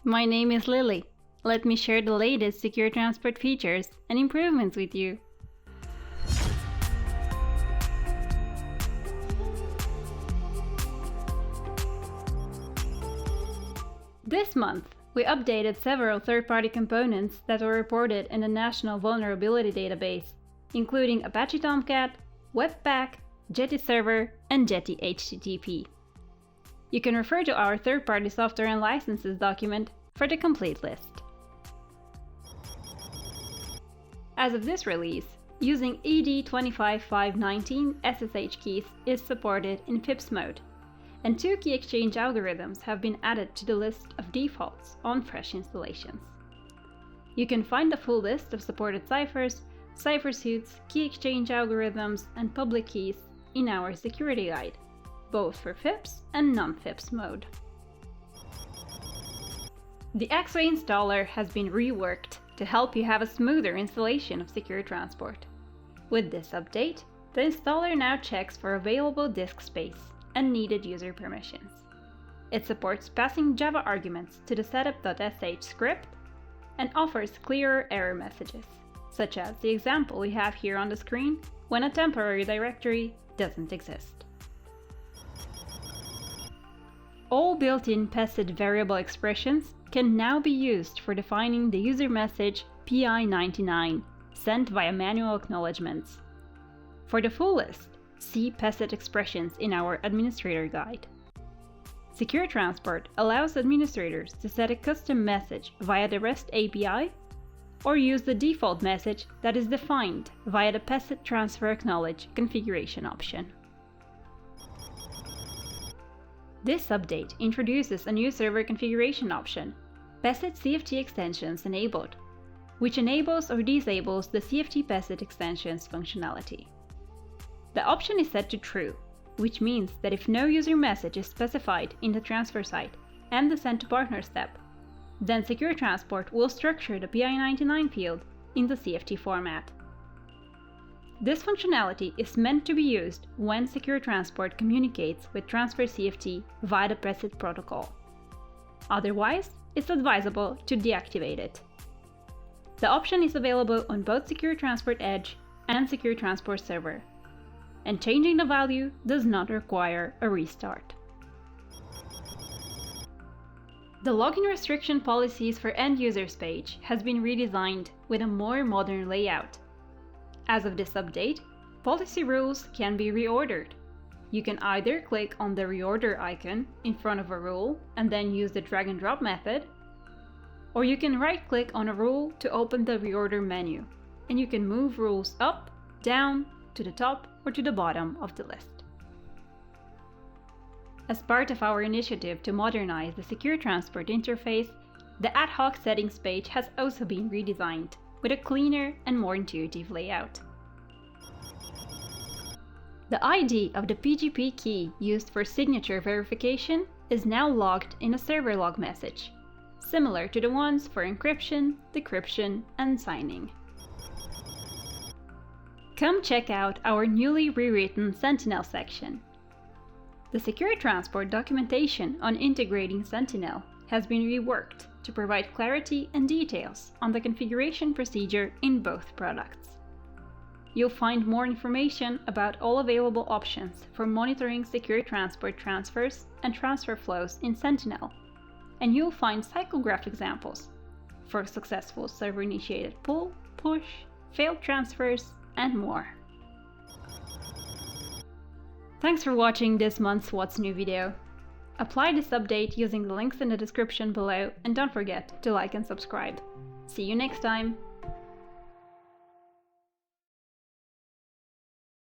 My name is Lily. Let me share the latest SecureTransport features and improvements with you. This month, we updated several third-party components that were reported in the National Vulnerability Database, including Apache Tomcat, Webpack, Jetty Server, and Jetty HTTP. You can refer to our third-party software and licenses document for the complete list. As of this release, using ED25519 SSH keys is supported in FIPS mode, and 2 key exchange algorithms have been added to the list of defaults on fresh installations. You can find the full list of supported ciphers, cipher suites, key exchange algorithms, and public keys in our security guide, both for FIPS and non-FIPS mode. The Axway installer has been reworked to help you have a smoother installation of SecureTransport. With this update, the installer now checks for available disk space and needed user permissions. It supports passing Java arguments to the setup.sh script and offers clearer error messages, such as the example we have here on the screen when a temporary directory doesn't exist. All built-in PeSIT variable expressions can now be used for defining the user message PI99 sent via manual acknowledgements. For the full list, see PeSIT expressions in our administrator guide. SecureTransport allows administrators to set a custom message via the REST API or use the default message that is defined via the PeSIT transfer acknowledge configuration option. This update introduces a new server configuration option, PeSIT CFT extensions enabled, which enables or disables the CFT PeSIT extensions functionality. The option is set to true, which means that if no user message is specified in the transfer site and the send to partner step, then SecureTransport will structure the PI99 field in the CFT format. This functionality is meant to be used when SecureTransport communicates with Transfer CFT via the PeSIT protocol. Otherwise, it's advisable to deactivate it. The option is available on both SecureTransport Edge and SecureTransport Server, and changing the value does not require a restart. The login restriction policies for end users page has been redesigned with a more modern layout. As of this update, policy rules can be reordered. You can either click on the reorder icon in front of a rule and then use the drag and drop method, or you can right-click on a rule to open the reorder menu, and you can move rules up, down, to the top or to the bottom of the list. As part of our initiative to modernize the SecureTransport interface, the AdHoc Settings page has also been redesigned with a cleaner and more intuitive layout. The ID of the PGP key used for signature verification is now logged in a server log message, similar to the ones for encryption, decryption, and signing. Come check out our newly rewritten Sentinel section. The SecureTransport documentation on integrating Sentinel has been reworked to provide clarity and details on the configuration procedure in both products. You'll find more information about all available options for monitoring SecureTransport transfers and transfer flows in Sentinel, and you'll find cycle graph examples for successful server-initiated pull, push, failed transfers, and more. Thanks for watching this month's What's New video. Apply this update using the links in the description below, and don't forget to like and subscribe. See you next time!